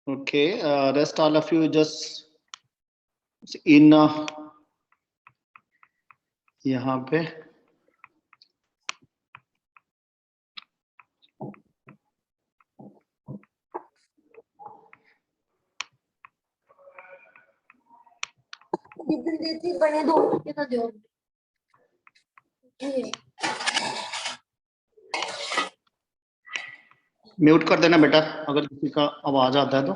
Okay, rest all of you just in यहाँ पे बने दो तो दो म्यूट कर देना बेटा अगर किसी का आवाज आता है तो।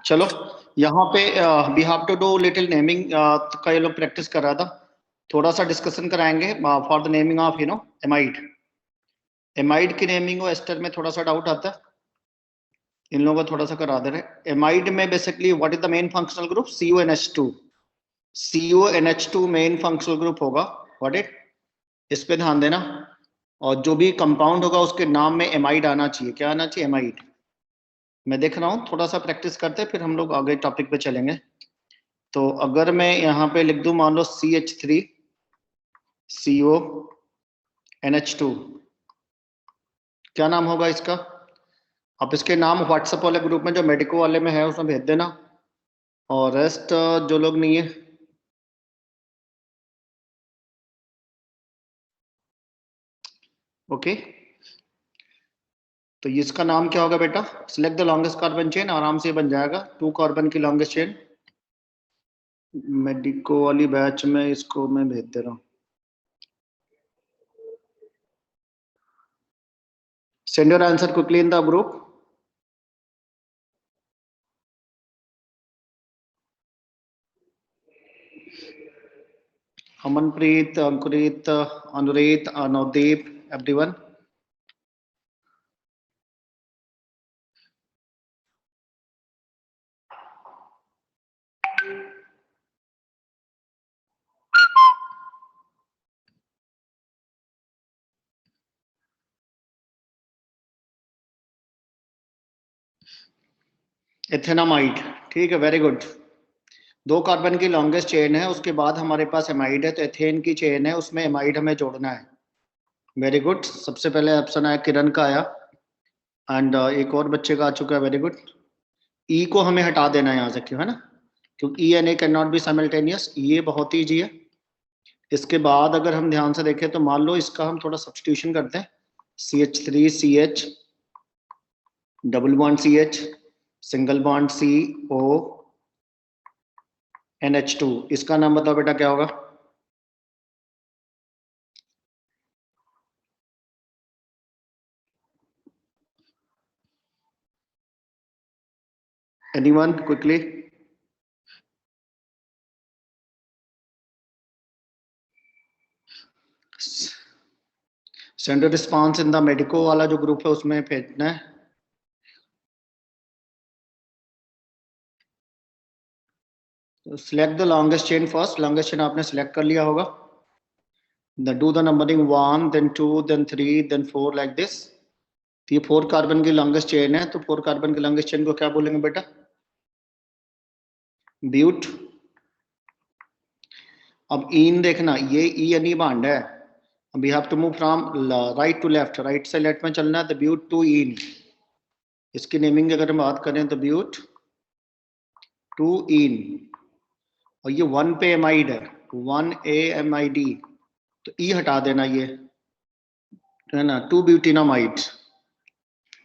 चलो यहाँ पे we have to do little naming का ये लोग प्रैक्टिस कर रहा था, थोड़ा सा डिस्कशन कराएंगे for the naming of amide. Amide की नेमिंग को एस्टर में थोड़ा सा डाउट आता है, इन लोगों को थोड़ा सा करा दे रहे। एमाइड में basically what is the main functional group? CuNH2। CuNH2 main functional group होगा। व्हाट इट, इस पे ध्यान देना। और जो भी कंपाउंड होगा उसके नाम में एमाइड आना चाहिए। क्या आना चाहिए? एमाइड। मैं देख रहा हूँ, थोड़ा सा प्रैक्टिस करते फिर हम लोग आगे टॉपिक पे चलेंगे। तो अगर मैं यहाँ पे लिख दूं मान लो CH3 CONH2, क्या नाम होगा इसका? आप इसके नाम व्हाट्सएप वाले ग्रुप में जो मेडिको वाले में है उसमें भेज देना, और रेस्ट जो लोग नहीं है ओके। तो इसका नाम क्या होगा बेटा? Select the longest carbon chain, आराम से बन जाएगा 2 कार्बन की लॉन्गेस्ट चेन। मेडिको वाली बैच में इसको मैं भेज दे रहा हूँ। Send your answer quickly in the group. Amanpreet, अंकुरित, अनुरीत, नवदीप, एवरीवन। एथेनामाइड, ठीक है, वेरी गुड। 2 कार्बन की लॉन्गेस्ट चेन है, उसके बाद हमारे पास एमाइड है, तो एथेन की चेन है, उसमें एमाइड हमें जोड़ना है। Very good. सबसे पहले ऑप्शन आया किरण का आया, एंड एक और बच्चे का आ चुका है। Very good. ई को हमें हटा देना है यहाँ से, क्यों है ना, क्योंकि E and A can not be simultaneous. ये बहुत ईजी है। इसके बाद अगर हम ध्यान से देखें तो मान लो इसका हम थोड़ा सब्स्टिट्यूशन करते हैं। CH3 CH, double bond CH, single bond CO NH2। इसका नाम बताओ बेटा क्या होगा? Anyone quickly? Send response in the medico वाला जो ग्रुप है उसमें भेजना है। Select the longest chain first. Longest chain आपने सिलेक्ट कर लिया होगा। Do the numbering 1 then 2 then 3 then 4 like this. ये 4 कार्बन की लॉन्गेस्ट चेन है, तो 4 कार्बन की लॉन्गेस्ट चेन को क्या बोलेंगे बेटा? ब्यूट। अब इन देखना, ये ई एन ई बॉन्ड है। We have to move from right to left, right से लेफ्ट में चलना है, तो ब्यूट टू इन। इसकी नेमिंग अगर हम बात करें तो ब्यूट टू इन। और ये 1 पे एमाइड है, 1AMID, तो ई हटा देना ये, है ना, 2 butenamide,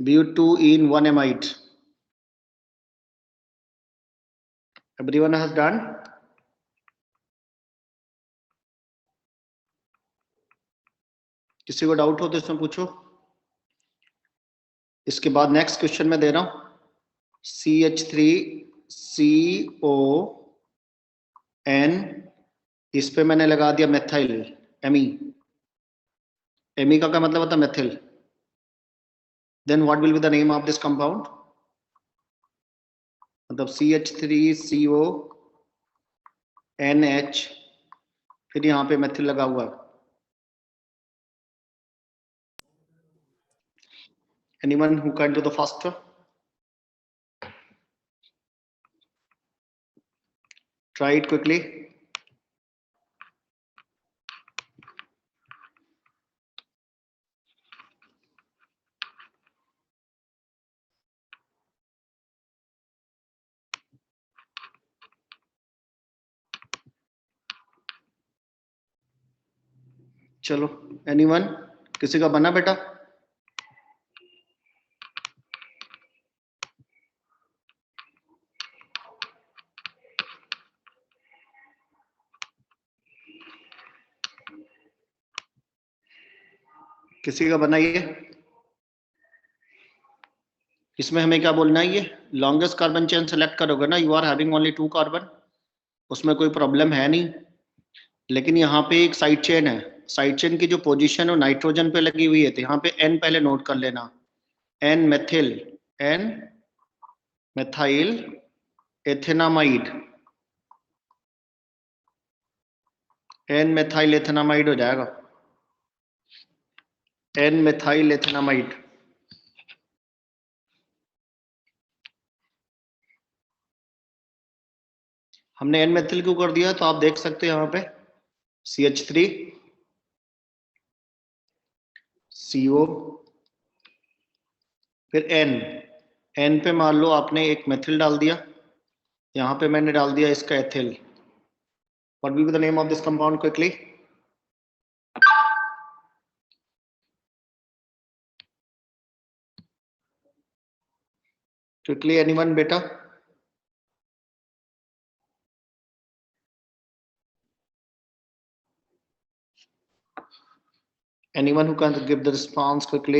but 2 en 1 amide. Everyone has done? किसी को डाउट हो तो इसमें पूछो। इसके बाद नेक्स्ट क्वेश्चन में दे रहा हूं। CH3CON, इस पे मैंने लगा दिया मेथाइल एमी। एमी का क्या मतलब होता है? Methyl. Then what will be the name of this compound? मतलब CH3CONH, फिर यहाँ पे मेथिल लगा हुआ है। Anyone who can do the first? Try it quickly. चलो एनीवन, किसी का बना बेटा? किसी का बनाइए। इसमें हमें क्या बोलना है? ये लॉन्गेस्ट कार्बन चेन सेलेक्ट करोगे ना, you are having only 2 carbon, उसमें कोई प्रॉब्लम है नहीं। लेकिन यहाँ पे एक साइड चेन है, साइड चेन की जो पोजीशन है नाइट्रोजन पे लगी हुई है, तो यहाँ पे एन पहले नोट कर लेना। N methyl, N methyl ethanamide, N methyl ethanamide हो जाएगा, एन मेथाइल एथेनामाइड। हमने एन मेथिल क्यों कर दिया? तो आप देख सकते हैं यहाँ पे CH3 CO, फिर एन पे मान लो आपने एक मेथिल डाल दिया, यहाँ पे मैंने डाल दिया इसका ethyl. What will be the name of this compound quickly? Quickly anyone बेटा? Anyone who can give the response quickly?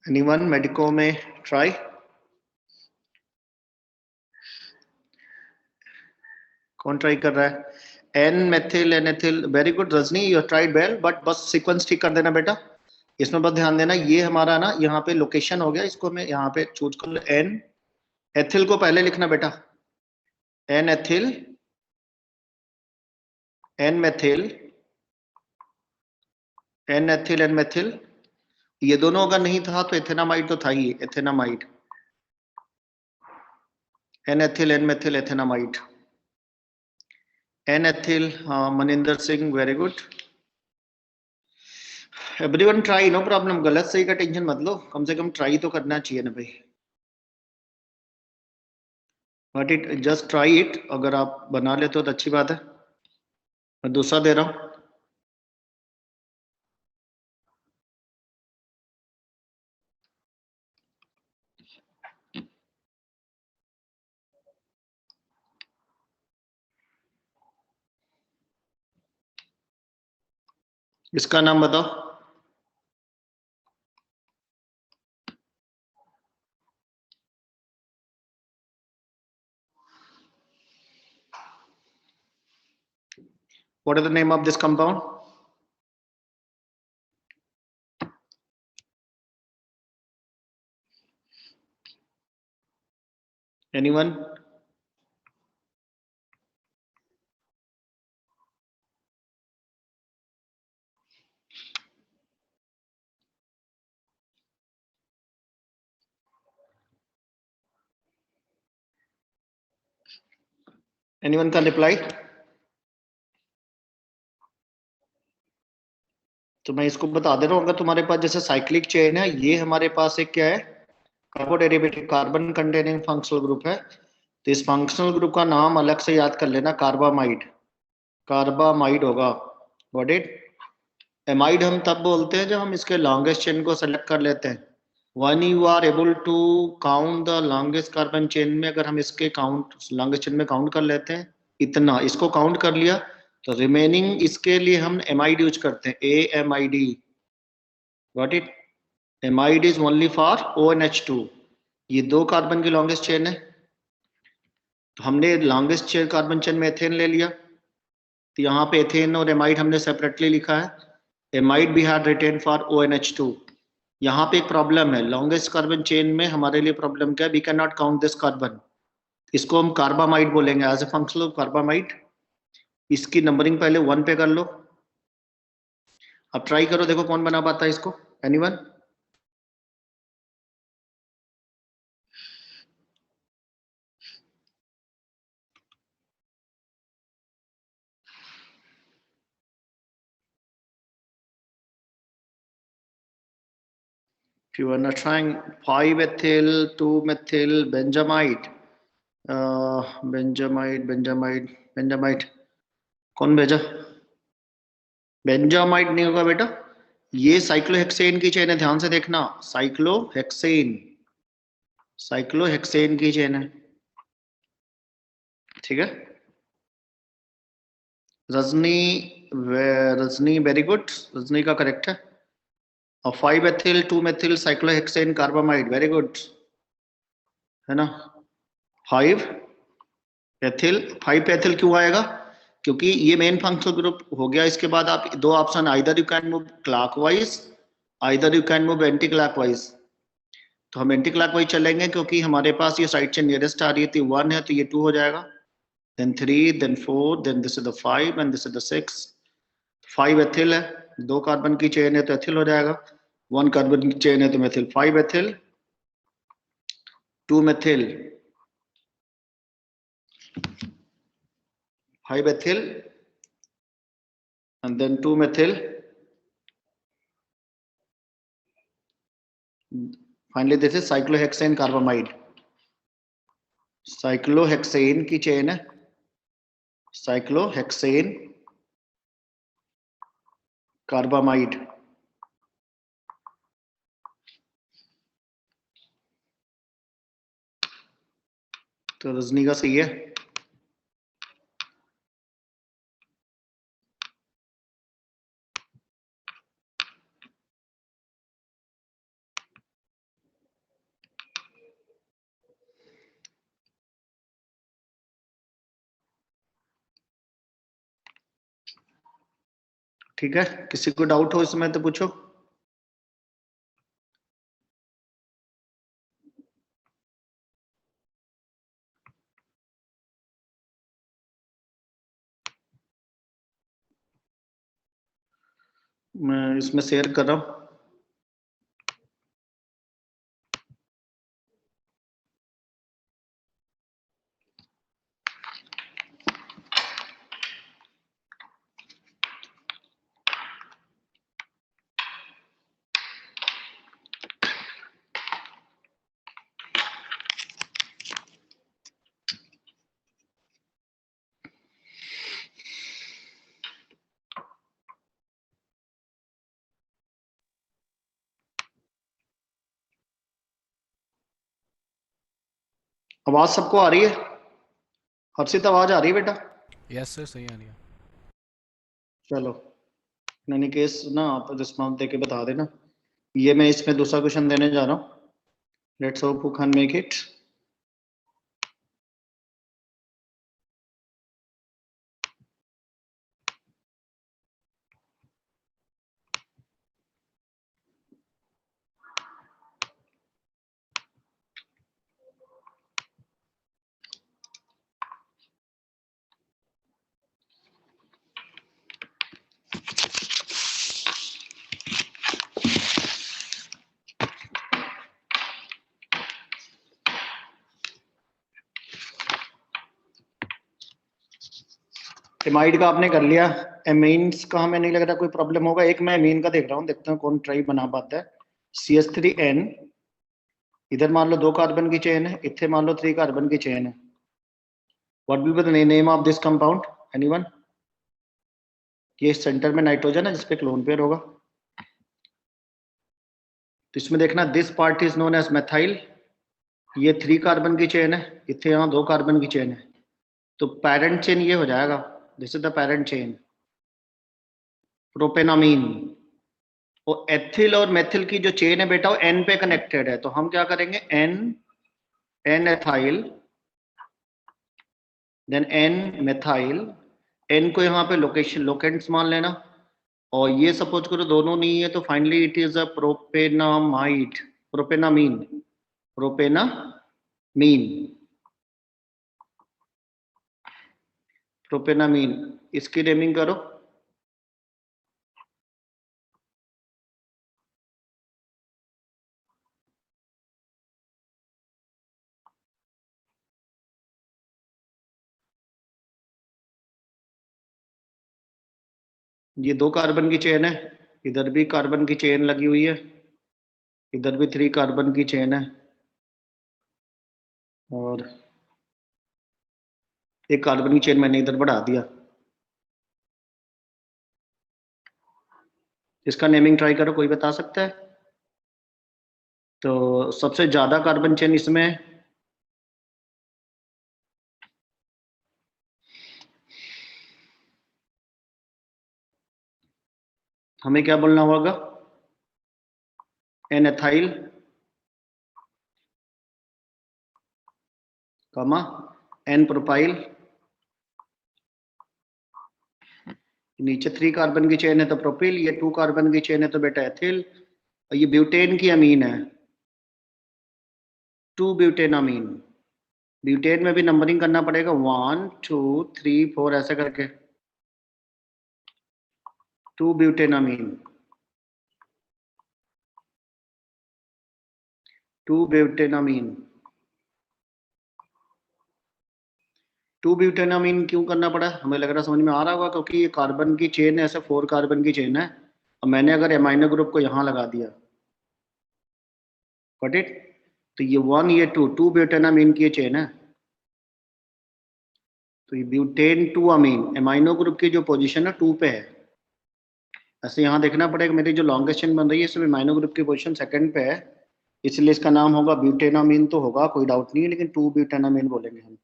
Anyone medico में try? कौन ट्राई कर रहा है? N methyl N ethyl, very good Rajni, you tried well, but बस sequence ठीक कर देना बेटा। इसमें बस ध्यान देना, ये हमारा ना यहाँ पे लोकेशन हो गया, इसको मैं यहाँ पे चूज कर लो। एन एथिल को पहले लिखना बेटा, N ethyl, N methyl, N ethyl, N methyl, ये दोनों अगर नहीं था तो एथेनामाइड तो था ही, ethanamide, N ethyl N methyl ethanamide, N ethyl. हाँ Maninder Singh, very good. Everyone try, no problem, गलत सही का टेंशन मत लो, कम से कम ट्राई तो करना चाहिए ना भाई। But it just try it, अगर आप बना लेते हो तो अच्छी बात है। मैं दूसरा दे रहा हूं। इसका नाम बताओ। What is the name of this compound? Anyone? Anyone का रिप्लाई? तो मैं इसको बता दे रहा हूँ, अगर तुम्हारे पास जैसे साइक्लिक चेन है, ये हमारे पास एक क्या है, कार्बोडेरिवेटिव कार्बन कंटेनिंग फंक्शनल ग्रुप है, तो इस फंक्शनल ग्रुप का नाम अलग से याद कर लेना, कार्बामाइड, कार्बामाइड होगा। What it? एमाइड हम तब बोलते हैं जब हम इसके लॉन्गेस्ट चेन को सेलेक्ट कर लेते हैं। One you are able to count the longest carbon chain में, अगर हम इसके काउंट लॉन्गेस्ट चेन में काउंट कर लेते हैं, इतना इसको काउंट कर लिया, तो रिमेनिंग इसके लिए हम एमाइड यूज करते हैं, AMID। What it? Amide is only for ONH2। ये 2 कार्बन की लॉन्गेस्ट चेन है, तो हमने लॉन्गेस्ट चेन कार्बन चेन में एथेन ले लिया, तो यहाँ पे एथेन और एमाइड हमने सेपरेटली लिखा है, एमाइड भी हैड रिटेन फॉर ONH2। यहाँ पे एक प्रॉब्लम है, लॉन्गेस्ट कार्बन चेन में हमारे लिए प्रॉब्लम क्या है? We can not count this carbon, इसको हम कार्बामाइड बोलेंगे, एज ए फंक्शनल कार्बामाइड। इसकी नंबरिंग पहले 1 पे कर लो। अब ट्राई करो, देखो कौन बना पाता है इसको। Anyone? if you are trying 5 ethyl 2 methyl benjamide, benzamide कौन भेजा? बेंजामाइड नहीं होगा बेटा, ये साइक्लोहेक्सेन की चेन है, ध्यान से देखना, साइक्लोहेक्सेन की चेन है, ठीक है। रजनी वेरी गुड, रजनी का करेक्ट है। और 5 ethyl 2 methyl cyclohexane carbamide, very good, है ना। 5 एथिल क्यों आएगा? क्योंकि ये मेन फंक्शनल ग्रुप हो गया। इसके बाद आप दो option, either you can move clockwise, either you can move anti clockwise. तो हम एंटी क्लॉकवाइज चलेंगे क्योंकि हमारे पास ये साइड चेन नियरेस्ट आ रही थी, 1 है तो ये 2 हो जाएगा, then 3 then 4 then this is the 5 and this is the 6। 5 ethyl है, 2 कार्बन की चेन है तो एथिल हो जाएगा, 1 कार्बन की चेन है तो methyl. 5 ethyl 2 methyl, 5 ethyl and then 2 methyl, finally this is cyclohexane carbamide। Cyclohexane की चेन है, साइक्लोहेक्सेन कार्बामाइड। तो रजनी का सही है। ठीक है, किसी को डाउट हो इसमें तो पूछो। मैं इसमें शेयर कर रहा हूं। आवाज सबको आ रही है? हर्षित आवाज आ रही है बेटा? यस सर, सही आ रही है। चलो, इन एनी केस ना आप रिस्पॉन्स देके बता देना। ये मैं इसमें दूसरा क्वेश्चन देने जा रहा हूँ, let's hope who can make it. Amide का आपने कर लिया, एमीन्स का हमें नहीं लग रहा कोई प्रॉब्लम होगा। एक मैं एमीन का देख रहा हूँ, देखता हूँ कौन ट्राई बना पाता है। CH3N, इधर मान लो 2 कार्बन की चेन है, इथे मान लो 3 कार्बन की चेन है। What will be the name of this compound, anyone? ये सेंटर में नाइट्रोजन है जिसपे क्लोन पेयर होगा। तो इसमें देखना, this part is known as methyl, ये 3 कार्बन की चेन है, इथे यहाँ 2 कार्बन की चेन है, तो पेरेंट चेन ये हो जाएगा, this is the parent chain, प्रोपेनामीन। और एथिल और मेथिल की जो चेन है बेटा वो N पे कनेक्टेड है, तो हम क्या करेंगे, N ethyl then N methyl, N को यहाँ पे लोकेशन लोकेंट्स मान लेना, और ये सपोज करो दोनों नहीं है तो finally it is a propanamide, propanamine, propanamine. इसकी नेमिंग करो। ये 2 कार्बन की चेन है, इधर भी कार्बन की चेन लगी हुई है, इधर भी 3 कार्बन की चेन है और एक कार्बन की चेन मैंने इधर बढ़ा दिया। इसका नेमिंग ट्राई करो, कोई बता सकता है? तो सबसे ज्यादा कार्बन चेन इसमें है। हमें क्या बोलना होगा? एन एथाइल कमा एन प्रोपाइल। नीचे 3 कार्बन की चेन है तो प्रोपिल, ये 2 कार्बन की चेन है तो बेटा एथिल, और ये ब्यूटेन की अमीन है, 2 ब्यूटेन अमीन। ब्यूटेन में भी नंबरिंग करना पड़ेगा, 1 2 3 4 ऐसे करके, 2 ब्यूटेन अमीन, 2 ब्यूटेन अमीन। 2 ब्यूटेन अमीन क्यों करना पड़ा? हमें लग रहा समझ में आ रहा होगा, क्योंकि ये कार्बन की चेन है, ऐसे 4 कार्बन की चेन है, और मैंने अगर एमाइनो ग्रुप को यहां लगा दिया, गॉट इट? तो ये 1 ये 2, 2 ब्यूटेन अमीन की चेन है। तो ये ब्यूटेन 2 अमीन, एमाइनो ग्रुप की जो पोजीशन है 2 पे है। ऐसे यहाँ देखना पड़ेगा, मेरी जो लॉन्गेस्ट चेन बन रही है इसमें एमाइनो ग्रुप की पोजीशन सेकंड पे है, इसलिए इसका नाम होगा ब्यूटेनामीन। तो होगा, कोई डाउट नहीं है, लेकिन 2 ब्यूटेनामीन बोलेंगे हम।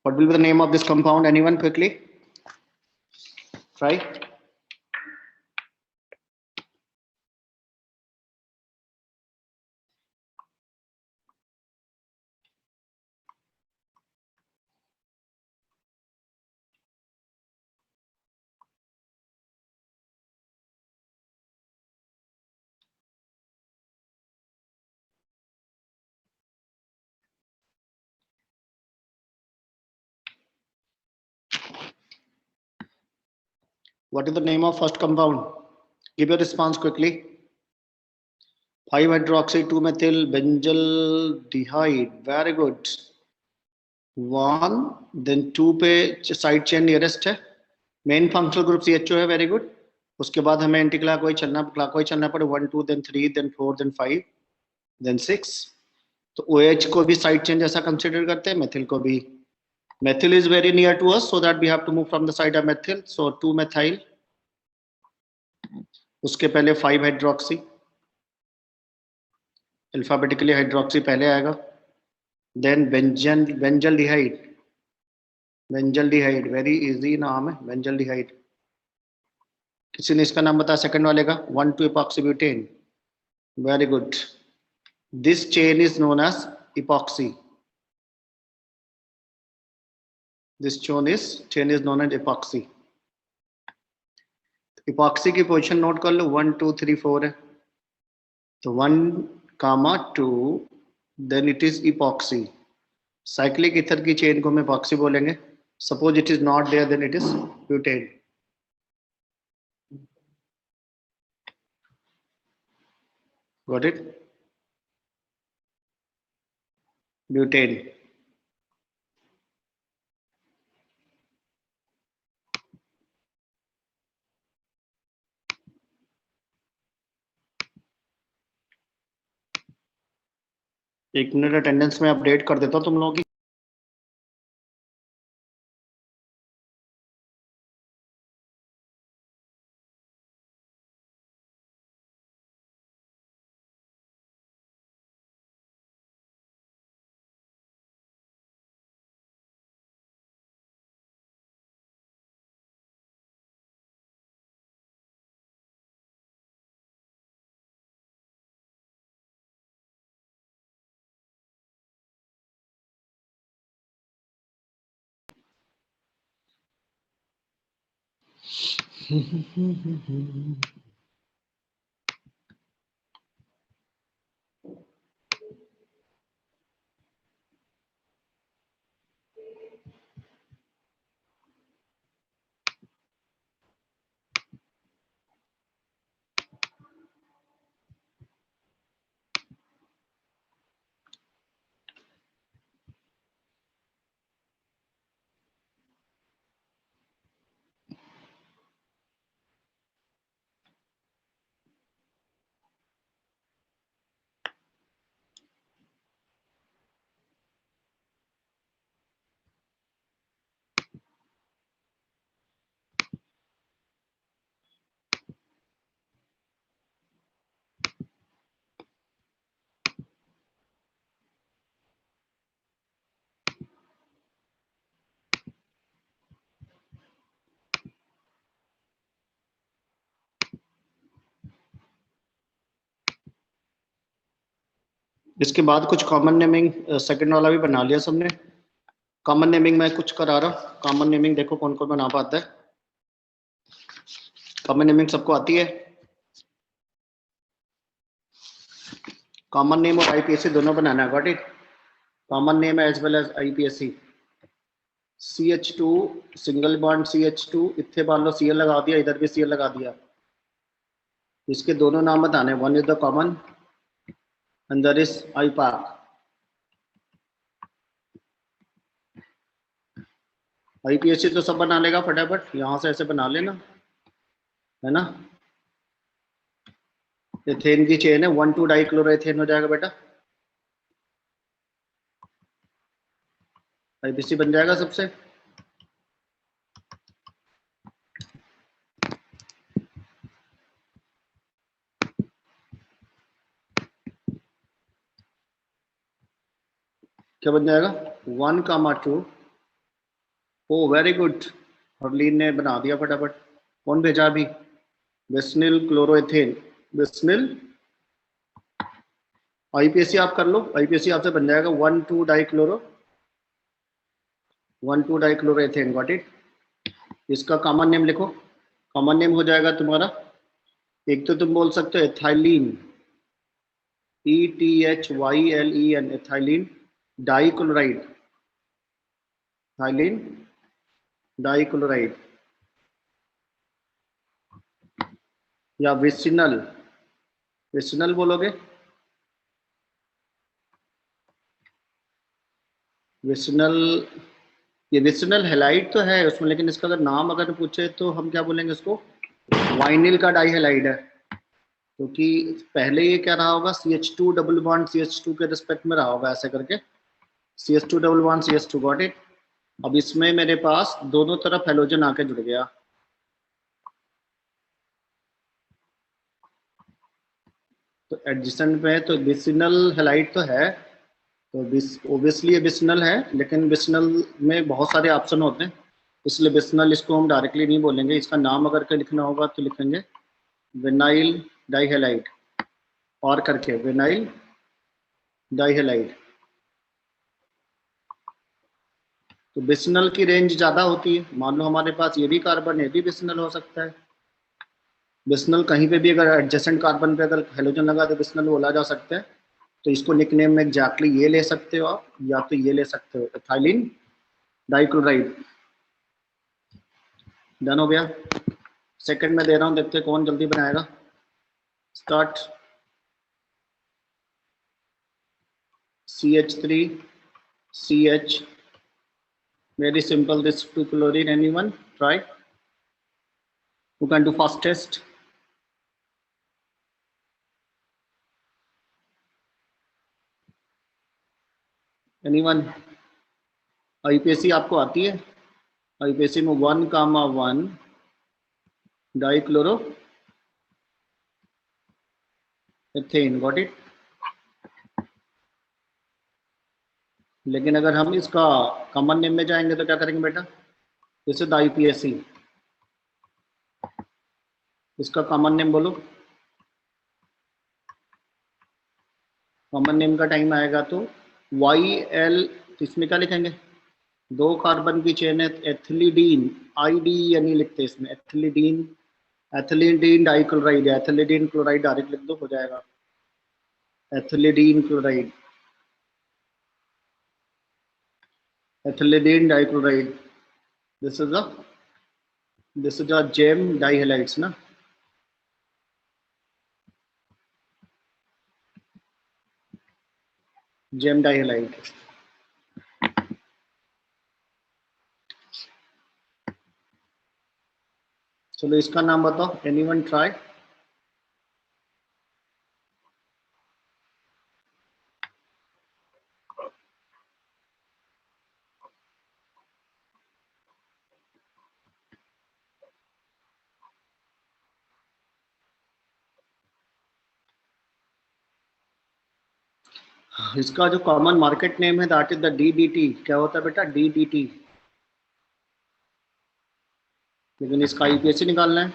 What will be the name of this compound? Anyone quickly? Try. What is the name of first compound? Give your response quickly. 5 hydroxy 2 methyl benzaldehyde. Very good. 1 then 2 पे साइड चेन नियरेस्ट है, main functional group CHO है। Very good. उसके बाद हमें anti clockwise चलना, clockwise चलना पड़े, 1 2 then 3 then 4 then 5 then 6। तो OH को भी साइड चेन जैसा कंसिडर करते हैं, मेथिल को भी। methyl is very near to us, so that we have to move from the side of methyl, so 2 methyl, उसके पहले 5 हाइड्रोक्सी, अल्फाबेटिकली हाइड्रोक्सी पहले आएगा, then benzaldehyde, benzaldehyde very easy नाम है, बेंजल्डिहाइड। किसी ने इसका नाम बताया सेकंड वाले का? 1 2 epoxy butane। Very good. This chain is known as epoxy, this chain is known as epoxy। epoxy की पोजीशन नोट कर लो, 1 2 3 4 है, तो 1 comma 2 then it is epoxy। Cyclic ether की चेन को हम epoxy बोलेंगे। Suppose it is not there, then it is butane. Got it? Butane. एक मिनट अटेंडेंस में अपडेट कर देता हूँ तुम लोगों की। इसके बाद कुछ कॉमन नेमिंग, सेकंड वाला भी बना लिया सबने। कॉमन नेमिंग मैं कुछ करा रहा हूँ। कॉमन नेमिंग देखो कौन कौन बना पाता है। कॉमन नेमिंग सबको आती है? कॉमन नेम और आईपीएससी दोनों बनाना है, got it? Common name as well as IUPAC. CH2 single bond CH2, इतने मान लो Cl लगा दिया, इधर भी Cl लगा दिया। इसके दोनों नाम बताने, one is the common and there is IUPAC। IUPAC तो सब बना लेगा फटाफट, यहां से ऐसे बना लेना, है ना। एथेन की चेन है, 1,2 डाइक्लोरोएथेन हो जाएगा बेटा। आईपीएससी बन जाएगा सबसे। क्या बन जाएगा? 1,2। ओ वेरी गुड, हरलीन ने बना दिया फटाफट। कौन भेजा अभी? बिस्निल क्लोरोएथेन। बिस्निल आईपीएससी आप कर लो, आईपीएससी आपसे बन जाएगा 1,2 डाइक्लोरोएथेन, गॉट इट। इसका कॉमन नेम लिखो। कॉमन नेम हो जाएगा तुम्हारा, एक तो तुम बोल सकते हो ethylene, ETHYLEN, ethylene dichloride, ethylene dichloride, या विसिनल, विसिनल बोलोगे, विसिनल। ये विसिनल हेलाइड तो है उसमें, लेकिन इसका अगर नाम अगर पूछे तो हम क्या बोलेंगे इसको? वाइनिल का डाइहेलाइड है, क्योंकि पहले ये क्या रहा होगा? CH2 डबल बॉन्ड CH2 के रिस्पेक्ट में रहा होगा ऐसे करके, CH2 double bond CH2, got it. अब इसमें मेरे पास दोनों तरफ हेलोजन आके जुड़ गया, तो एडजेसेंट पे है, तो विसिनल हेलाइड तो है, तो ओबियसली ये विसिनल है, लेकिन विसिनल में बहुत सारे ऑप्शन होते हैं, इसलिए विसिनल इसको हम डायरेक्टली नहीं बोलेंगे। इसका नाम अगर के लिखना होगा तो लिखेंगे विनाइल डाइहेलाइड, और करके विनाइल डाइहेलाइड। तो विसिनल की रेंज ज़्यादा होती है, मान लो हमारे पास ये भी कार्बन है, ये भी विसिनल हो सकता है। विसिनल कहीं पे भी अगर एडजेसेंट कार्बन पे अगर हेलोजन लगा तो विसिनल बोला जा सकता है। तो इसको निकनेम में एग्जैक्टली ये ले सकते हो आप, या तो ये ले सकते हो, एथाइलिन डाइक्लोराइड। डन हो गया। सेकंड में दे रहा हूँ, देखते हैं कौन जल्दी बनाएगा। Start. CH3 CH, very simple, this 2 chlorine. Anyone try? Who can do fastest? Anyone? IPSC आपको आती है? आईपीएससी में 1,1 डाइक्लोरो एथेन, गॉट इट। लेकिन अगर हम इसका कॉमन नेम में जाएंगे तो क्या करेंगे बेटा? दिस इज आईपीएससी, इसका कॉमन नेम बोलो। कॉमन नेम का टाइम आएगा तो YL, इसमें क्या लिखेंगे? 2 कार्बन की चेन है, एथिलीडीन, ID यानी लिखते हैं इसमें, ethylidene, ethylidene dichloride, ethylidene chloride direct लिख दो, हो जाएगा ethylidene chloride, ethylidene dichloride. This is a gem dihalides ना। Gem dihalide. चलो इसका नाम बताओ, एनीवन ट्राई? इसका जो कॉमन मार्केट नेम है दैट इज द DDT। क्या होता है बेटा? DDT। लेकिन इसका आईपीएससी निकालना है।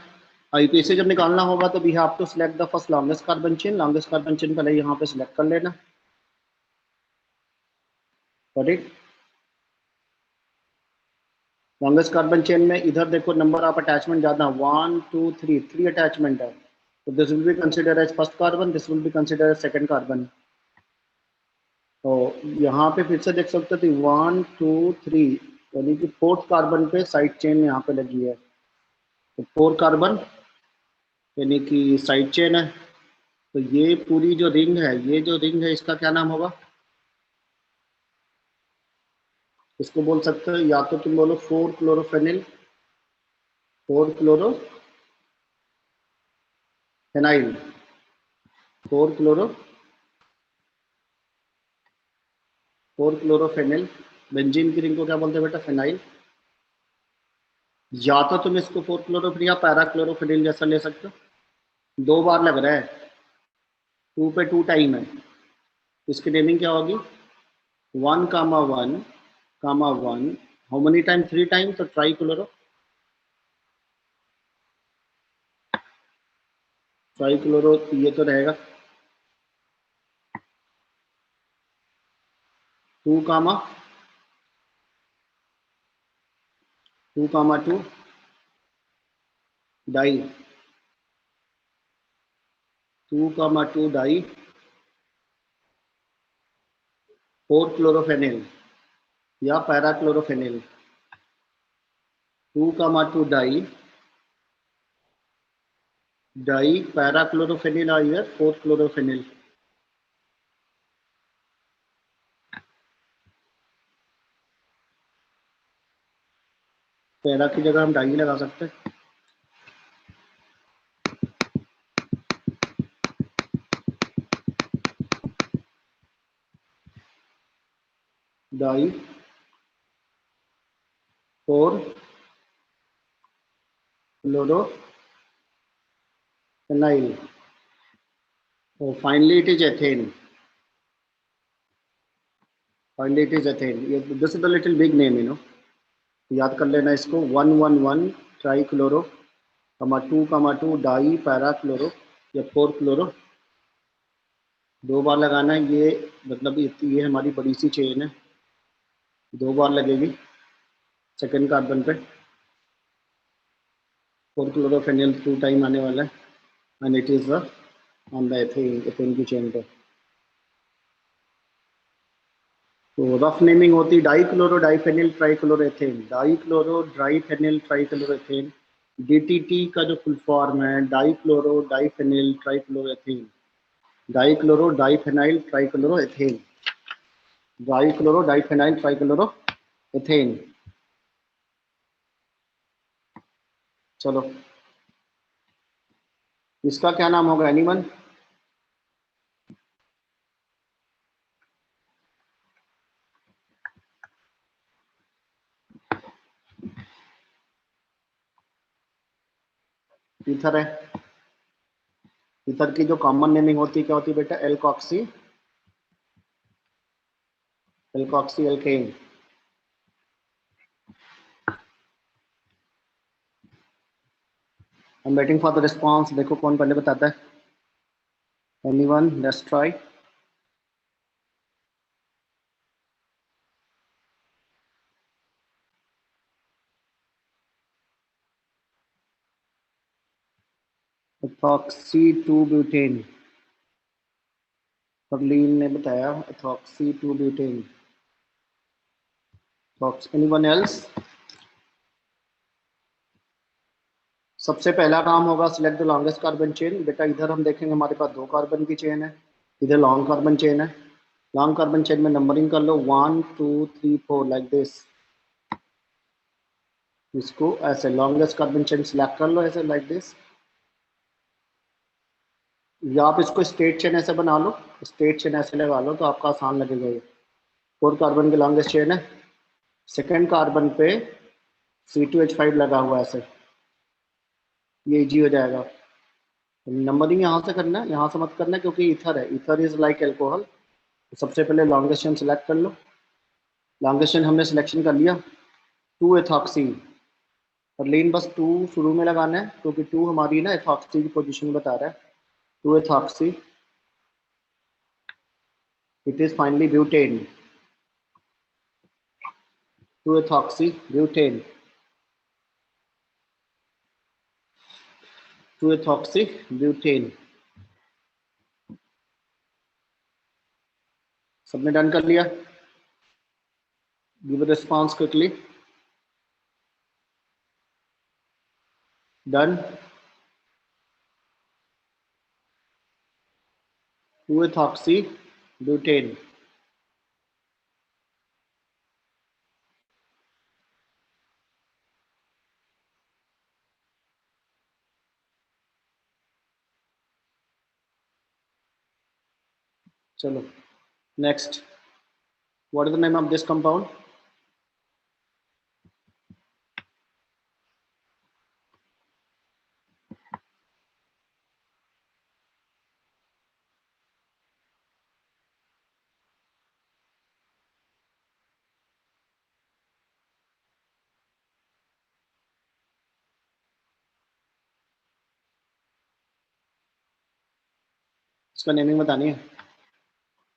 आईपीएससी जब निकालना होगा तो we have to select the first longest carbon chain. Longest carbon chain पहले यहाँ पे सिलेक्ट कर लेना, got it. Longest carbon chain में इधर देखो नंबर ऑफ अटैचमेंट ज्यादा, 1 2 3, 3 अटैचमेंट है, तो this will be consider as first carbon, this will be consider as second carbon. तो यहाँ पे फिर से देख सकते थे 1 2 3, यानी कि फोर्थ कार्बन पे साइड चेन यहाँ पे लगी है, तो 4 कार्बन यानी कि साइड चेन है। तो ये पूरी जो रिंग है, ये जो रिंग है इसका क्या नाम होगा? इसको बोल सकते हो या तो तुम बोलो 4 क्लोरोफेनिल, 4 क्लोरोफेनाइल, 4 क्लोरोफेनिल। बेंजीन की रिंग को क्या बोलते हैं बेटा? फेनाइल। या तो तुम इसको 4 क्लोरोफिन या पैरा क्लोरोफिनिल जैसा ले सकते हो। 2 बार लग रहा है, 2 पे 2 टाइम है, इसकी नेमिंग क्या होगी? 1 कामा 1 कामा 1, हाउ मेनी टाइम? 3 टाइम, तो ट्राई क्लोरो, ट्राई क्लोरो ये तो रहेगा। 2 कामा 2 डाई, 2 डाई 4 क्लोरोफेनिल या पैरा क्लोरोफेनिल, 2 डाई पैरा क्लोरोफेनिल और इधर 4 क्लोरोफेनिल। पैरा की जगह हम डाई लगा सकते हैं। डाई 4 क्लोरोफेनाइल, और finally it is ethane, finally it is ethane. ये this is the little big name, you know, याद कर लेना इसको। 1 1 1 ट्राई क्लोरो, कमा 2 डाई पैरा क्लोरो या 4 क्लोरो, 2 बार लगाना है। ये मतलब ये हमारी बड़ी सी चेन है, 2 बार लगेगी सेकेंड कार्बन पे। 4 क्लोरोफेनिल 2 टाइम आने वाला है, and it is on the ethane की चेन पे। तो रफ नेमिंग होती di chloro diphenyl trichloroethane, di chloro diphenyl trichloroethane. DTT का जो फुल फॉर्म है di chloro diphenyl trichloroethane, di chloro diphenyl trichloroethane, di chloro diphenyl trichloroethane. चलो इसका क्या नाम होगा एनीवन? ईथर है, ईथर की जो कॉमन नेमिंग होती है क्या होती है बेटा? Alkoxy, alkoxy alkane. I am waiting for the response, देखो कौन पहले बताता है। Anyone? Let's try. Ethoxy 2 butane, Parleen ने बताया एथॉक्सी 2 ब्यूटेन। Anyone else? सबसे पहला काम होगा select the longest carbon chain. बेटा इधर हम देखेंगे हमारे पास 2 कार्बन की चेन है, इधर लॉन्ग कार्बन चेन है। लॉन्ग कार्बन चेन में नंबरिंग कर लो 1 2 3 4 लाइक दिस। इसको ऐसे लॉन्गेस्ट कार्बन चेन सिलेक्ट कर लो ऐसे लाइक दिस, या आप इसको स्ट्रेट चेन ऐसे बना लो, स्ट्रेट चेन ऐसे लगा लो तो आपका आसान लगेगा। ये 4 कार्बन की लॉन्गेस्ट चेन है। सेकेंड कार्बन पे C2H5 लगा हुआ है ऐसे, ये इजी हो जाएगा। नंबरिंग यहाँ से करना है, यहाँ से मत करना है, क्योंकि ईथर है, ईथर इज लाइक एल्कोहल। तो सबसे पहले लॉन्गेस्ट चेन सेलेक्ट कर लो। लॉन्गेस्ट चेन हमने सिलेक्शन कर लिया, 2 एथॉक्सी, और लेन बस 2 शुरू में लगाना है क्योंकि 2 हमारी ना एथॉक्सी की पोजीशन बता रहा है। 2 ethoxy, it is finally butane. 2-ethoxybutane, 2-ethoxybutane। सबने डन कर लिया? Give a response quickly. Done. 2-ethoxybutane। चलो next, what is the name of this compound? इसका नेमिंग बतानी है।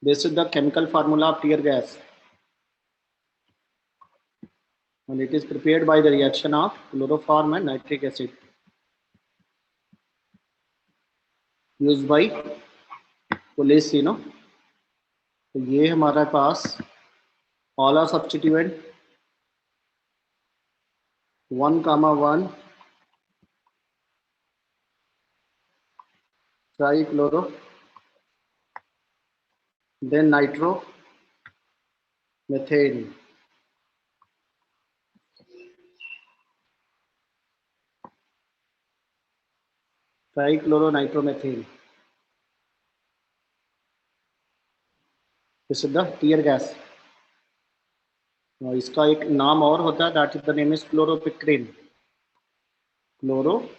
This is the chemical formula of tear gas and it is prepared by the reaction of chloroform and nitric acid used by police, you know। तो ये हमारे पास all are substituent 1,1 trichloro, then nitro methane, trichloronitromethane। This is the tear gas. इसका एक नाम और होता है, that is the name is chloropicrin, chloropicrin.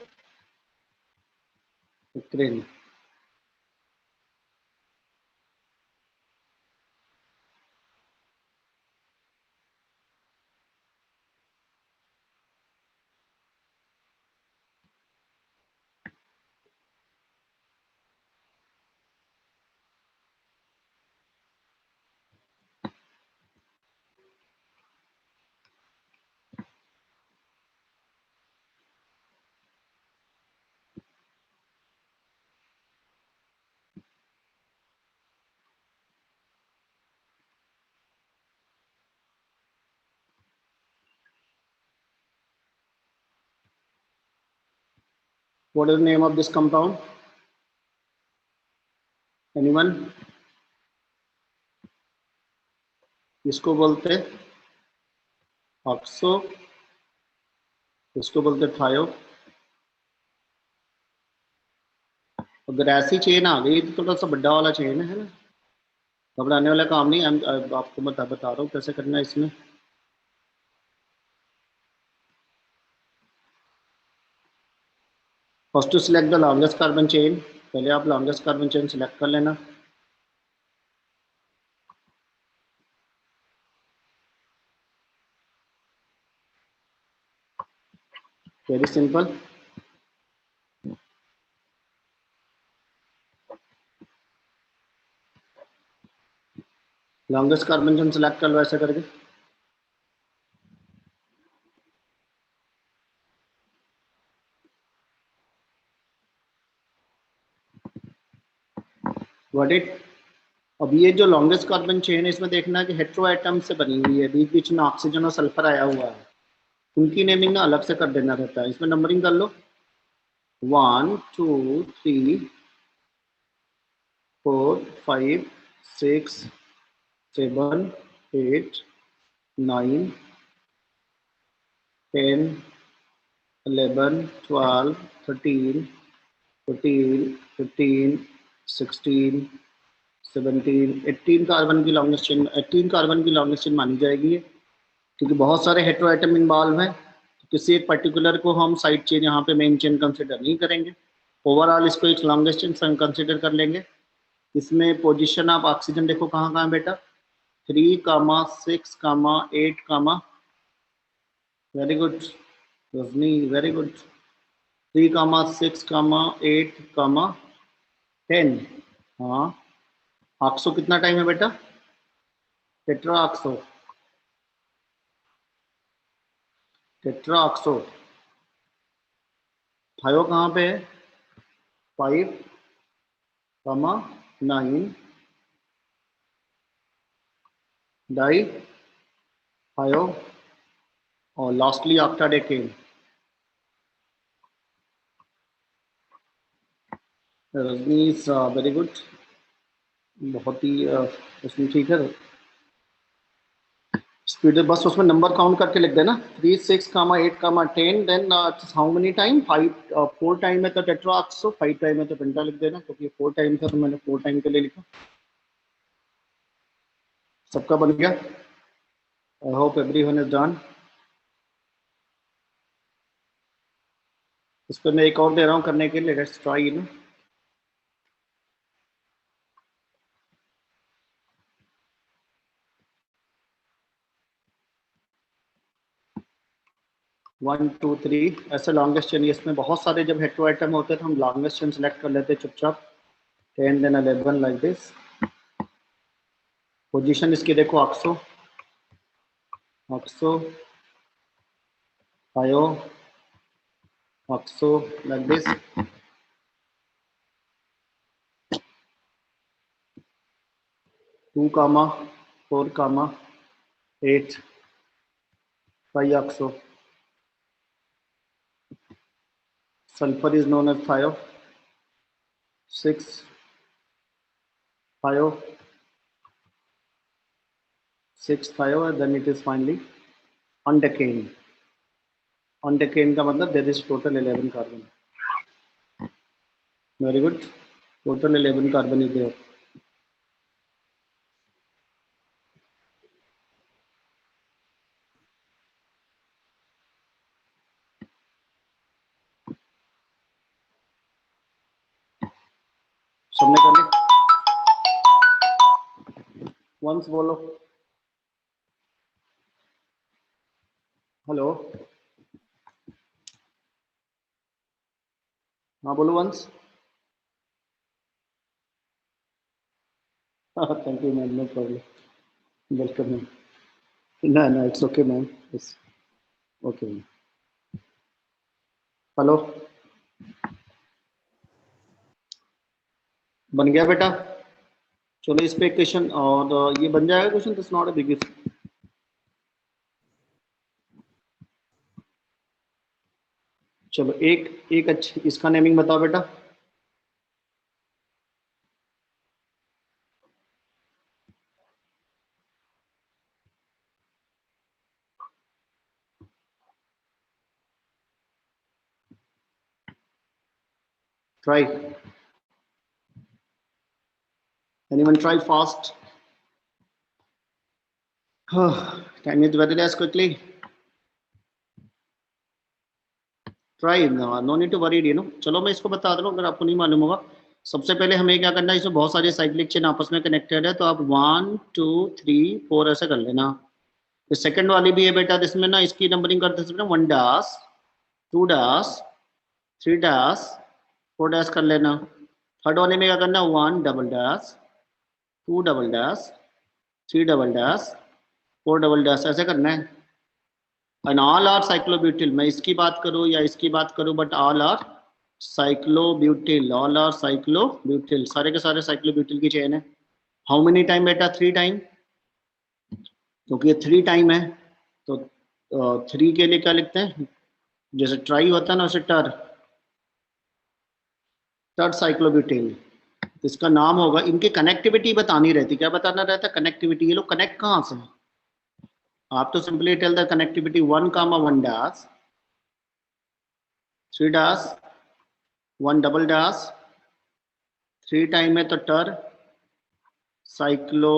What is the name of this compound? Anyone? इसको बोलते ऑक्सो, इसको बोलते थायो। अगर ऐसी चेन आ गई तो थोड़ा सा बड़ा वाला चेन है ना, घबराने वाला काम नहीं। आपको मैं बता रहा हूँ कैसे करना है इसमें। First to select the longest carbon chain, पहले आप लॉन्गेस्ट कार्बन चेन सिलेक्ट कर लेना। Very simple. Longest carbon chain select कर लो ऐसे करके। Got it? अब ये जो लॉन्गेस्ट कार्बन चेन है इसमें देखना है कि हेट्रो एटम से बनी हुई है, बीच बीच में ऑक्सीजन और सल्फर आया हुआ है, उनकी नेमिंग ना अलग से कर देना रहता है। इसमें नंबरिंग कर लो 1 2 3 4 5 6 7 8 9 10 11 12 13 14 15 16 17 18 कार्बन की लॉन्गेस्ट चेन, 18 कार्बन की लॉन्गेस्ट चेन मानी जाएगी है, क्योंकि बहुत सारे हेट्रो एटम इन्वॉल्व हैं। तो किसी एक पर्टिकुलर को हम साइड चेन यहाँ पे मेन चेन कंसिडर नहीं करेंगे, ओवरऑल इसको एक लॉन्गेस्ट चेन कंसिडर कर लेंगे। इसमें पोजीशन ऑफ ऑक्सीजन देखो कहाँ कहाँ बेटा, 3, 6, 8, very good Rajni, very good. 3, 6, 8, 10। हाँ, ऑक्सो कितना टाइम है बेटा? टेट्रा ऑक्सो टेट्राऑक्सो थायो कहाँ पे है? 5, 9 डाई थायो और lastly octadecane. Rajni is very good, बहुत ही उसमें ठीक है। स्पीड बस उसमें नंबर काउंट करके लिख देना 3, 6, 8, 10, then how many time 5, 4 time है तो टेट्राऑक्सो, 5 टाइम है तो पेंटा लिख देना, क्योंकि 4 टाइम था तो मैंने 4 टाइम के लिए लिखा। सबका बन गया? I hope everyone is done. इस पर मैं एक और दे रहा हूँ करने के लिए, लेट्स ट्राई ना। वन टू थ्री ऐसे लॉन्गेस्ट चेन, इसमें बहुत सारे जब हेट्रो आइटम होते हैं तो हम लॉन्गेस्ट चेन सेलेक्ट कर लेते हैं चुपचाप। 10 देन 11 लाइक दिस। पोजीशन इसकी देखो, ऑक्सो ऑक्सो थायो oxo like this. 2, 4, 8 5 oxo. Sulfur is known as thio. 6 thio, 6 thio, and then it is finally undecane. Undecane का मतलब there is total 11 carbon. Very good. Total 11 carbon is there. सबने कर ली? Once बोलो। Hello, हाँ बोलो once। Thank you ma'am, no problem. Welcome ma'am. No, no, it's okay ma'am. Yes, okay ma'am. Hello, बन गया बेटा? चलो इस पे क्वेश्चन, और ये बन जाएगा question, this not a big issue. चलो एक एक अच्छी इसका नेमिंग बताओ बेटा। Try. Anyone try fast? Time is very less quickly. Try. No need to worry, you know. चलो मैं इसको बता दूँ अगर आपको नहीं मालूम होगा। सबसे पहले हमें क्या करना है, इसमें बहुत सारे साइक्लिक चेन आपस में कनेक्टेड है, तो आप 1, 2, 3, 4 ऐसे कर लेना। तो सेकंड वाली भी है बेटा, जिसमें ना इसकी नंबरिंग करते समय 1 डैश, 2 डैश, 3 डैश, 4 डैश कर लेना। थर्ड वाले में क्या करना, 1 double dash, 2 double dash, 3 double dash, 4 double dash ऐसे करना है। एंड ऑल आर साइक्लोब्यूटिल, मैं इसकी बात करूं या इसकी बात करूं, but all are cyclobutyl, all are cyclobutyl, सारे के सारे साइक्लोब्यूटिल की चेन है। हाउ मेनी टाइम बेटा? 3 टाइम, क्योंकि ये 3 टाइम है तो 3 के लिए क्या लिखते हैं, जैसे ट्राई होता है ना उसे टर, टर साइक्लोब्यूटिल। इसका नाम होगा, इनकी कनेक्टिविटी बतानी रहती, क्या बताना रहता है? कनेक्टिविटी। ये लोग कनेक्ट कहाँ से है? आप तो simply tell the connectivity 1, 1 dash, 3 dash, 1 double dash, 3 time है तो टर साइक्लो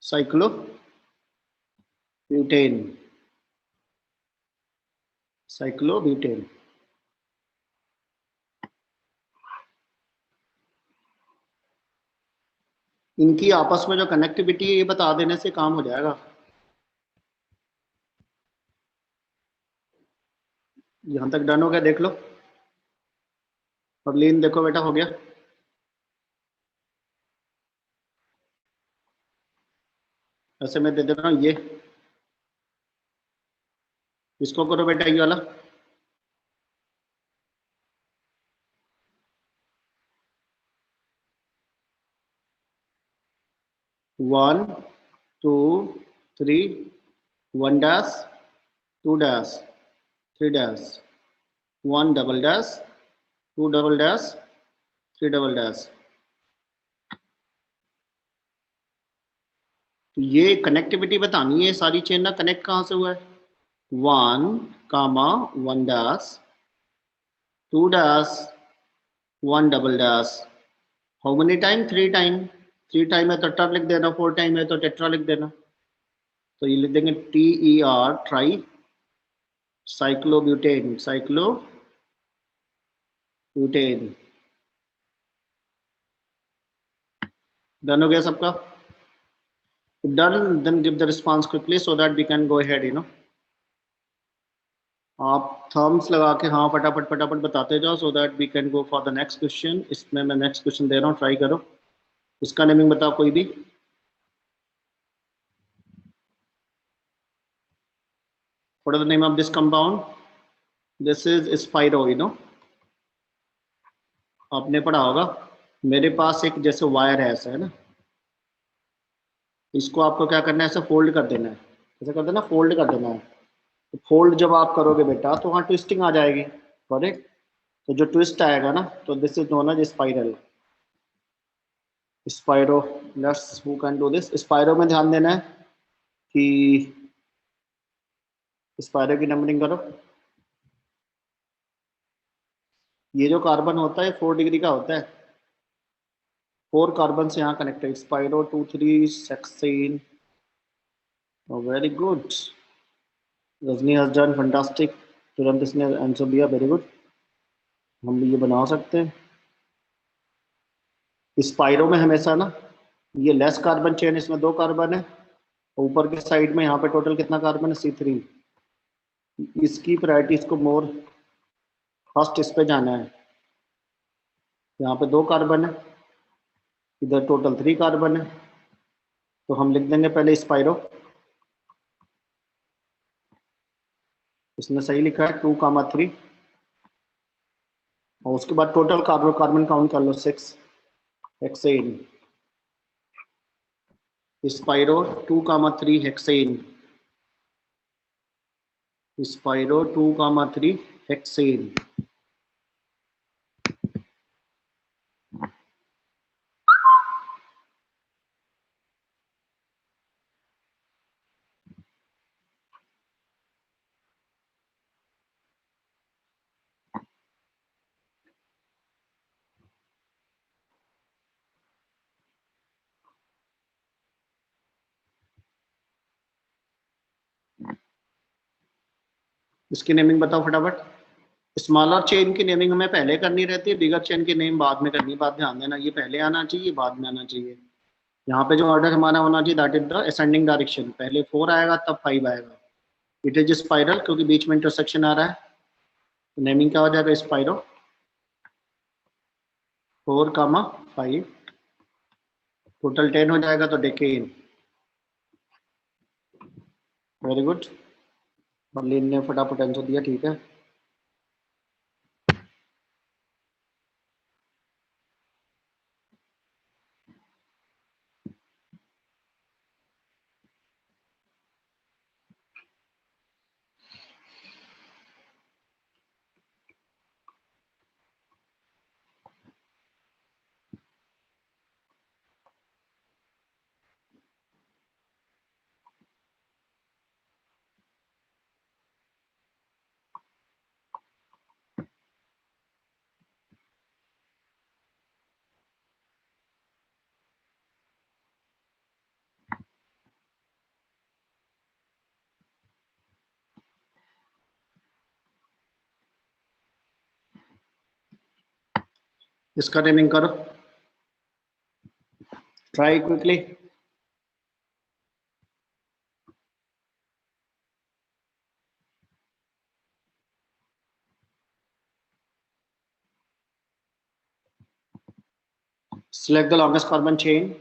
साइक्लोब्यूटेन, साइक्लोब्यूटेन। इनकी आपस में जो कनेक्टिविटी है ये बता देने से काम हो जाएगा। यहां तक डन हो गया, देख लो। पबलीन देखो बेटा, हो गया। ऐसे मैं दे दे रहा हूँ ये इसको करो बेटा ये वाला। One two three, one dash, two dash, three dash, one double dash, two double dash, three double dash. तो ये कनेक्टिविटी बतानी है, सारी चेन ना कनेक्ट कहाँ से हुआ है। One comma one dash, two dash, one double dash. How many time? Three time. Three time है तो टेट्रा लिख देना, फोर टाइम है तो टेट्रा लिख देना। तो ये लिख देंगे TER, try cyclobutane, cyclobutane. Done हो गया सबका? Done, then give the response quickly so that we can go ahead, you know. आप थम्स लगा के हाँ फटाफट फटाफट बताते जाओ so that we can go for the next question. इसमें मैं next question दे रहा हूँ, ट्राई करो। इसका नेमिंग बताओ कोई भी। What is the name of this compound? This is Spiro, you know. आपने पढ़ा होगा। मेरे पास एक जैसे वायर है ऐसा, है ना, इसको आपको क्या करना है, ऐसे फोल्ड कर देना है। ऐसे कर देना, फोल्ड कर देना है। तो फोल्ड जब आप करोगे बेटा तो वहाँ ट्विस्टिंग आ जाएगी, करेक्ट। तो जो ट्विस्ट आएगा ना, तो this is known as spiral. Spiro, let's who can do this. Spiro में ध्यान देना है कि स्पाइरो की नंबरिंग करो। ये जो कार्बन होता है 4 डिग्री का होता है, 4 कार्बन से यहाँ connected. Spiro 2 3 16। Very good, Rajni has done fantastic. तुरंत इसने आंसर दिया, वेरी गुड। हम भी ये बना सकते हैं। स्पाइरो में हमेशा ना ये लेस कार्बन चेन, इसमें 2 कार्बन है। ऊपर के साइड में यहाँ पे टोटल कितना कार्बन है, C3। इसकी प्रायोरिटी, इसको मोर फर्स्ट इस पे जाना है। यहाँ पे 2 कार्बन है, इधर टोटल 3 कार्बन है। तो हम लिख देंगे पहले स्पाइरो, इसने सही लिखा है 2,3। और उसके बाद टोटल कार्बन काउंट कर लो 6 hexane. Spiro 2,3 hexane, spiro 2,3 hexane. इसकी नेमिंग बताओ फटाफट। स्मॉलर चेन की नेमिंग हमें पहले करनी रहती है, बिगर चेन की नेम बाद में करनी। बात ध्यान देना, ये पहले आना चाहिए, बाद में आना चाहिए। यहाँ पे जो ऑर्डर हमारा होना चाहिए, that is the ascending direction. पहले 4 आएगा तब 5 आएगा। इट इज स्पाइरल क्योंकि बीच में इंटरसेक्शन आ रहा है। तो नेमिंग क्या हो जाएगा, स्पाइरो 4,5। टोटल 10 हो जाएगा तो डेकेन। वेरी गुड, बर्लिन ने फटाफट आंसर दिया, ठीक है। इसका नेमिंग करो, try quickly. select the longest carbon chain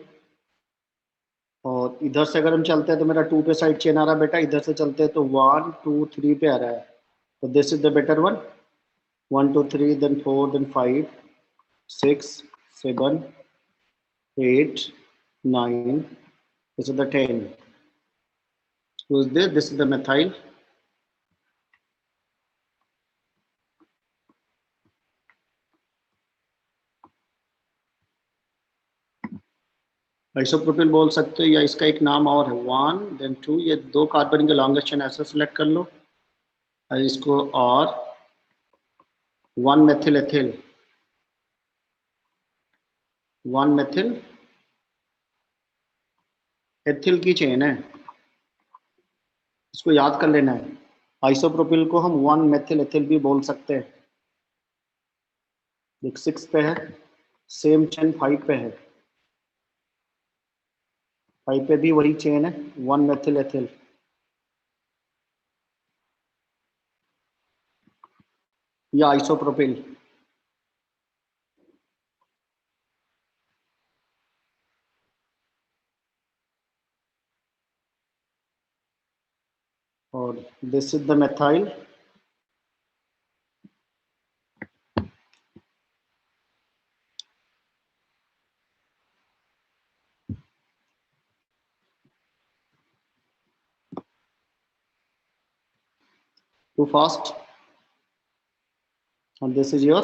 और इधर से अगर हम चलते हैं तो मेरा 2 पे साइड चेन आ रहा है बेटा, इधर से चलते हैं तो 1 2 3 पे आ रहा है, तो this is the better one. 1 2 3 then 4 then 5 6 7 8 9, this is the 10. Who is this? This is the methyl. Isopropyl बोल सकते हो, या इसका एक नाम और है 1 देन 2, ये 2 कार्बन के लॉन्गेस्ट चेन ऐसे सेलेक्ट कर लो और इसको, और 1 मेथिल एथिल, 1 मेथिल एथिल की चेन है, इसको याद कर लेना है। आइसोप्रोपिल को हम 1 मेथिल एथिल भी बोल सकते हैं। एक 6 पे है, सेम चेन 5 पे है, 5 पे भी वही चेन है 1 मेथिल एथिल। या आइसोप्रोपिल। और this is the methyl। Too fast. and this is your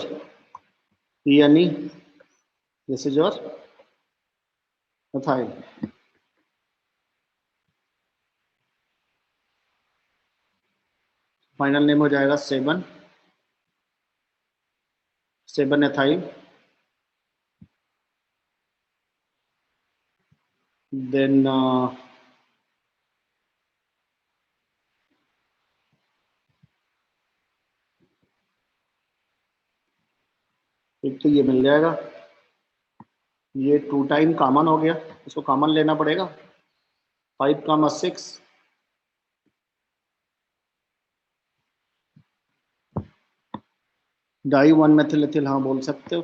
ENE, this is your methyl। Final name हो जाएगा 7 एथाइल, देन एक तो ये मिल जाएगा, ये 2 टाइम कॉमन हो गया, इसको कॉमन लेना पड़ेगा, 5 कामा 6 डाई 1 मेथिल एथिल, हाँ बोल सकते हो।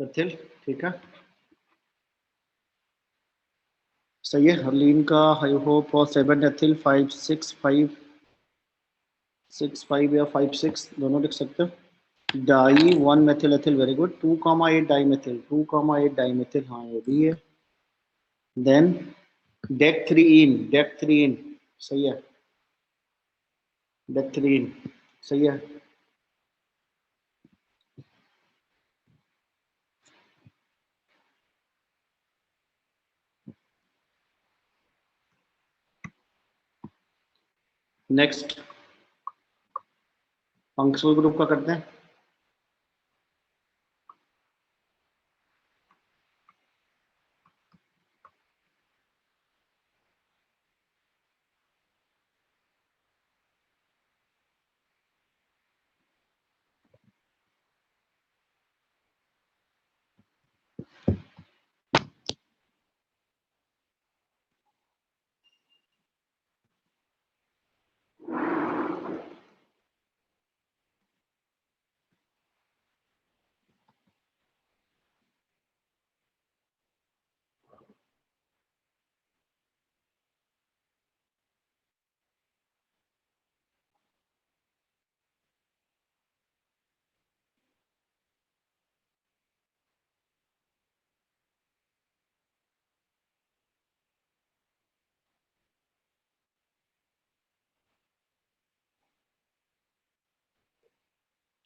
एथिल, ठीक है, सही है। हर्लीन का आई होप और 7 एथिल 5 6 5 6 5 या 5 6 दोनों लिख सकते हो। Di 1 methyl ethyl, very good. 2 comma 8 di methyl, 2 comma 8 di methyl, हाँ ये भी है। देन डेक 3 इन, सही है, डेक 3 इन, सही है। नेक्स्ट फंक्शनल ग्रुप का करते हैं।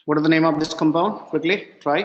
What is the name of this compound? Quickly try.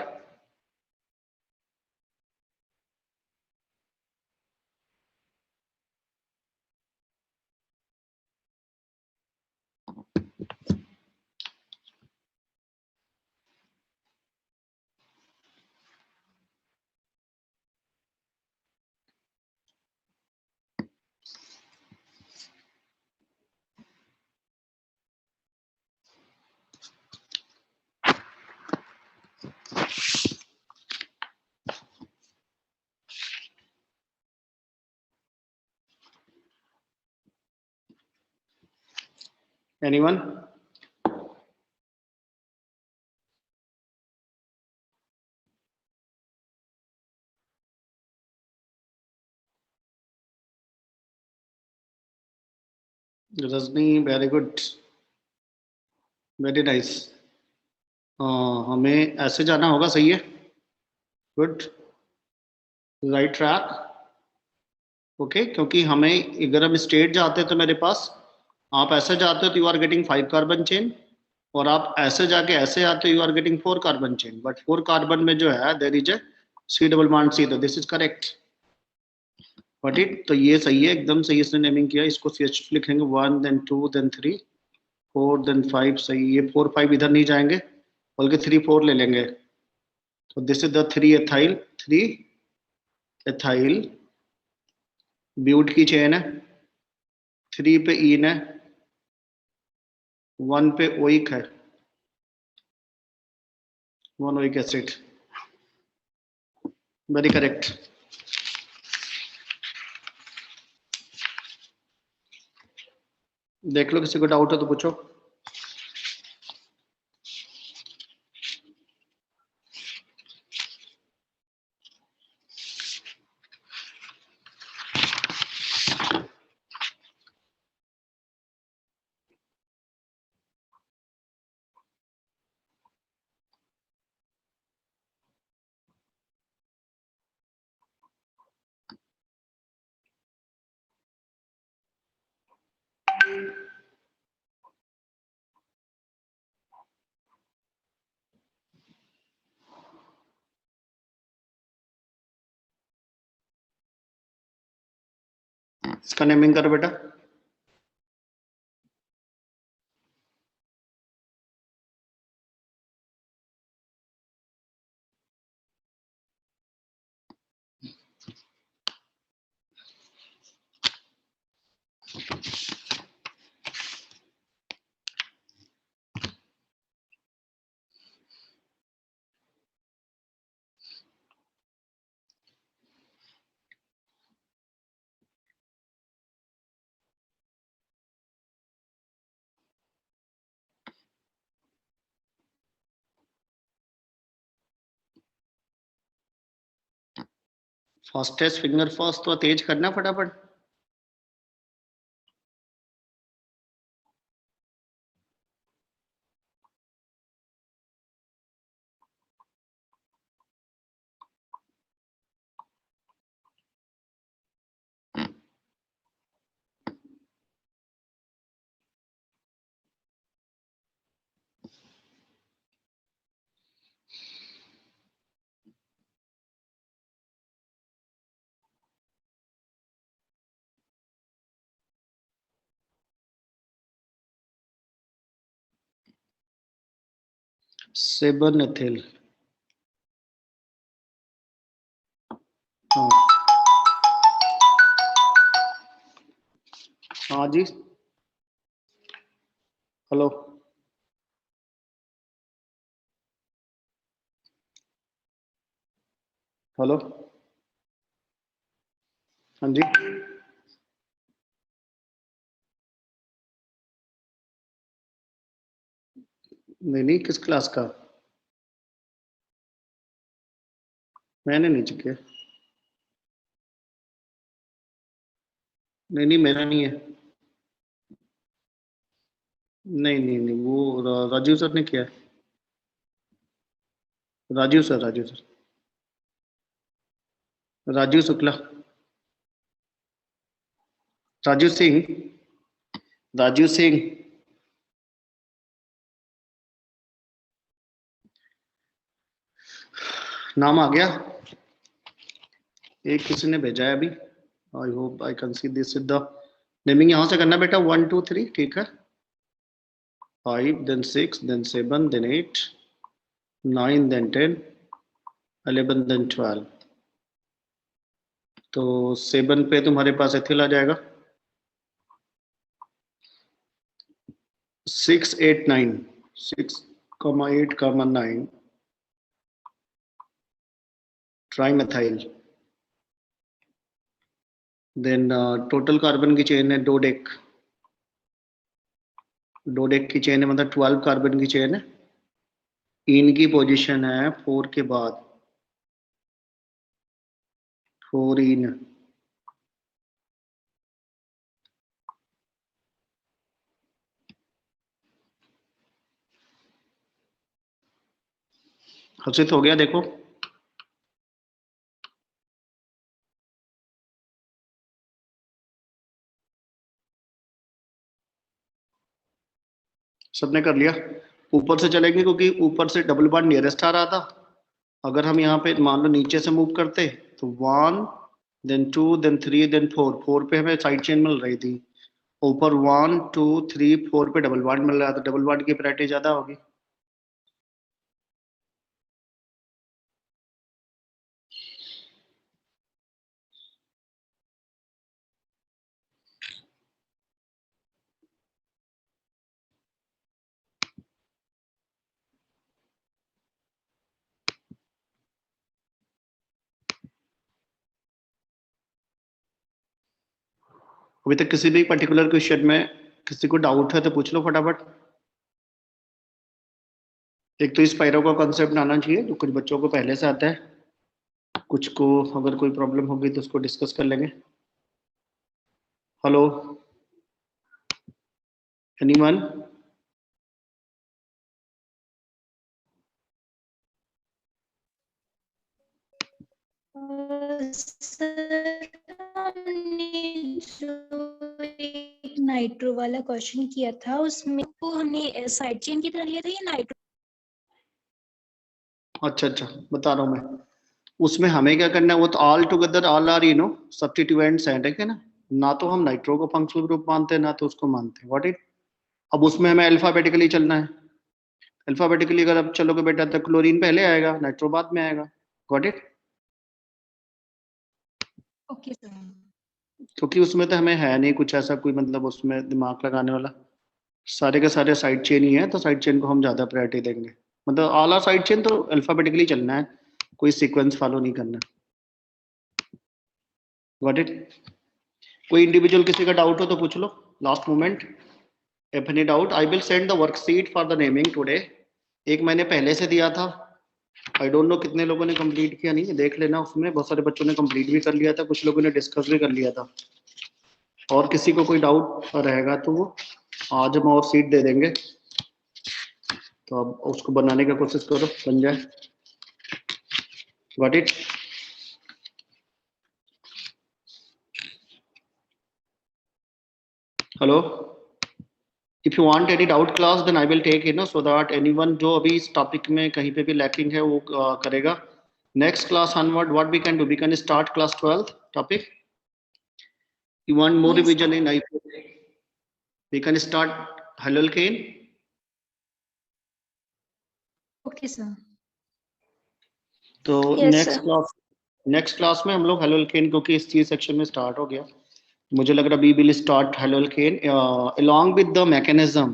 Anyone? Rajni, very good, very nice. हमें ऐसे जाना होगा, सही है, गुड, राइट ट्रैक। ओके, क्योंकि हमें अगर हम स्ट्रेट जाते हैं तो मेरे पास, आप ऐसे जाते हो तो you are getting 5 carbon chain, और आप ऐसे जाके ऐसे आते हो you are getting 4 carbon chain, but 4 carbon में जो है there is a C double bond C, तो this is correct. But it, तो ये सही है, एकदम सही इसने नेमिंग किया। इसको CH लिखेंगे 1 देन 2 देन 3 4 देन 5, सही। ये 4 5 इधर नहीं जाएंगे, बल्कि 3 4 ले लेंगे। तो this is the 3 ethyl, 3 ethyl but की चेन है। 3 पे ईन है, 1 पे ओइक है, 1 ओइक एसिड, वेरी करेक्ट। देख लो, किसी को डाउट है तो पूछो। इसका नेमिंग करो बेटा। फास्टेस्ट फिंगर फर्स्ट, तो तेज करना फटाफट। सेबन एथिल, हाँ हाँ जी, हेलो, हेलो, हाँ जी। नहीं नहीं, किस क्लास का? मैंने नहीं चुके। नहीं नहीं, मेरा नहीं है। नहीं नहीं नहीं, वो राजीव सर ने किया है। Rajeev sir, Rajeev sir, Rajeev Shukla, Rajeev Singh, Rajeev Singh. नाम आ गया? एक किसी ने भेजा है अभी। I hope I can see this is the naming. यहां से करना बेटा, 1 2 3, ठीक है। 5 then 6 then 7 then 8 9 then 10 11 then 12। तो 7 पे तुम्हारे पास एथिल आ जाएगा। 6 8 9, 6 8 9 ट्राइमेथाइल। देन टोटल कार्बन की चेन है डोडेक, डोडेक की चेन है, मतलब 12 कार्बन की चेन है। इनकी पोजीशन है 4 के बाद, 4 इन। हर्षित हो गया देखो। सबने कर लिया? ऊपर से चलेंगे क्योंकि ऊपर से डबल बॉन्ड नियरेस्ट आ रहा था। अगर हम यहाँ पे मान लो नीचे से मूव करते तो 1 देन 2 देन 3 देन 4, 4 पे हमें साइड चेन मिल रही थी। ऊपर 1 2 3 4 पे डबल बॉन्ड मिल रहा था, डबल बॉन्ड की प्रायोरिटी ज्यादा होगी। अभी तक किसी भी पर्टिकुलर क्वेश्चन में किसी को डाउट है तो पूछ लो फटाफट। एक तो इस पायरो का कॉन्सेप्ट आना चाहिए जो कुछ बच्चों को पहले से आता है, कुछ को अगर कोई प्रॉब्लम होगी तो उसको डिस्कस कर लेंगे। Hello, anyone? नाइट्रो वाला क्वेश्चन किया था उसमें वो हमने साइड चेन की तरह लिया था या नाइट्रो? अच्छा अच्छा, बता रहा हूँ मैं। उसमें हमें क्या करना है, वो तो all together all are substituents हैं, ठीक है ना। ना तो हम नाइट्रो को फंक्शनल ग्रुप मानते हैं ना तो उसको मानते हैं, व्हाट इट। अब उसमें हमें अल्फाबेटिकली चलना है। अल्फाबेटिकली अगर अब चलोगे बेटा तो क्लोरीन पहले आएगा, नाइट्रो बाद में आएगा, गॉट इट। Okay sir. क्योंकि उसमें तो हमें है नहीं कुछ ऐसा कोई मतलब उसमें दिमाग लगाने वाला, सारे के सारे साइड चेन ही है, तो साइड चेन को हम ज्यादा प्रायोरिटी देंगे। मतलब ऑल आर साइड चेन तो अल्फाबेटिकली चलना है, कोई सीक्वेंस फॉलो नहीं करना, गॉट इट। कोई इंडिविजुअल किसी का डाउट हो तो पूछ लो, last moment. If any doubt I will send the worksheet for the naming today. एक मैंने पहले से दिया था, आई डोंट नो कितने लोगों ने कंप्लीट किया, नहीं देख लेना, उसमें बहुत सारे बच्चों ने कंप्लीट भी कर लिया था, कुछ लोगों ने डिस्कस भी कर लिया था। और किसी को कोई डाउट रहेगा तो वो आज हम और सीट दे देंगे, तो अब उसको बनाने का कोशिश करो, बन जाए, got it. Hello, if you want any doubt class then I will take so that anyone जो अभी इस टॉपिक में कहीं पे भी लैकिंग है वो करेगा। Next class onward what we can do, we can start class 12th topic. You want more Yes, revision in IP? We can start haloalkane. Okay sir. तो Yes, sir. नेक्स्ट क्लास में हम लोग haloalkane, क्योंकि इस चीज section में start हो गया, मुझे लग रहा we will start haloalkane along with the mechanism।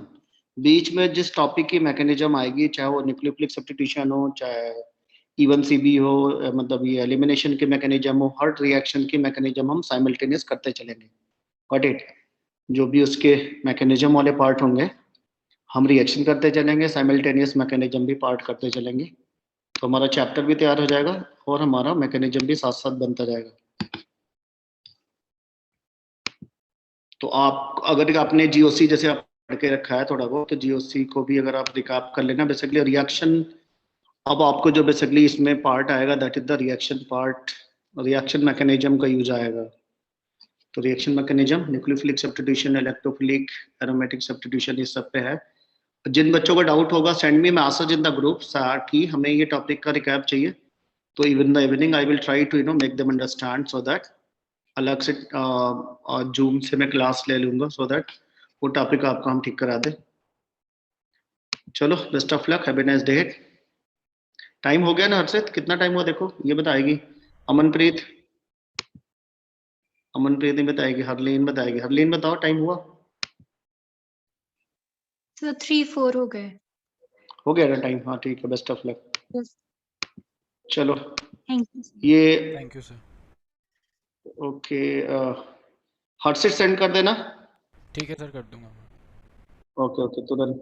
बीच में जिस टॉपिक की मैकेनिज्म आएगी, चाहे वो न्यूक्लियोफिलिक सब्स्टिट्यूशन हो, चाहे इवन सीबी हो, मतलब ये एलिमिनेशन के मैकेनिज्म हो, हर रिएक्शन की मैकेनिज्म हम साइमल्टेनियस करते चलेंगे, गॉट इट। जो भी उसके मैकेनिज्म वाले पार्ट होंगे हम रिएक्शन करते चलेंगे, साइमल्टेनियस मैकेनिज्म भी पार्ट करते चलेंगे, तो हमारा चैप्टर भी तैयार हो जाएगा और हमारा मैकेनिज्म भी साथ साथ बनता जाएगा। तो आप अगर आपने जीओसी जैसे आप पढ़ के रखा है थोड़ा बहुत, तो जीओसी को भी अगर आप रिकैप कर लेना, बेसिकली रिएक्शन। अब आपको जो बेसिकली इसमें पार्ट आएगा that is the reaction part, reaction mechanism का यूज आएगा। तो reaction mechanism, nucleophilic substitution, electrophilic, aromatic substitution, इस सब पे है। जिन बच्चों का डाउट होगा send me message in the group कि हमें ये टॉपिक का रिकैप चाहिए, तो even the evening I will try to make them understand, so that अलग से जूम से मैं क्लास ले लूंगा, सो दैट वो टॉपिक आपका हम ठीक करा दे। चलो, best of luck, have a nice day. Time हो गया ना हर्षित? कितना टाइम हुआ देखो, ये बताएगी अमनप्रीत। अमनप्रीत नहीं बताएगी, हरलीन बताएगी। हरलीन बताओ टाइम हुआ? सर 3-4 हो गए। हो गया ना टाइम? हाँ ठीक है, बेस्ट ऑफ लक। Yes. चलो थैंक यू सर। ये thank you sir. Okay, Harshit send कर देना। ठीक है सर, कर दूंगा मैं। ओके ओके, तो देन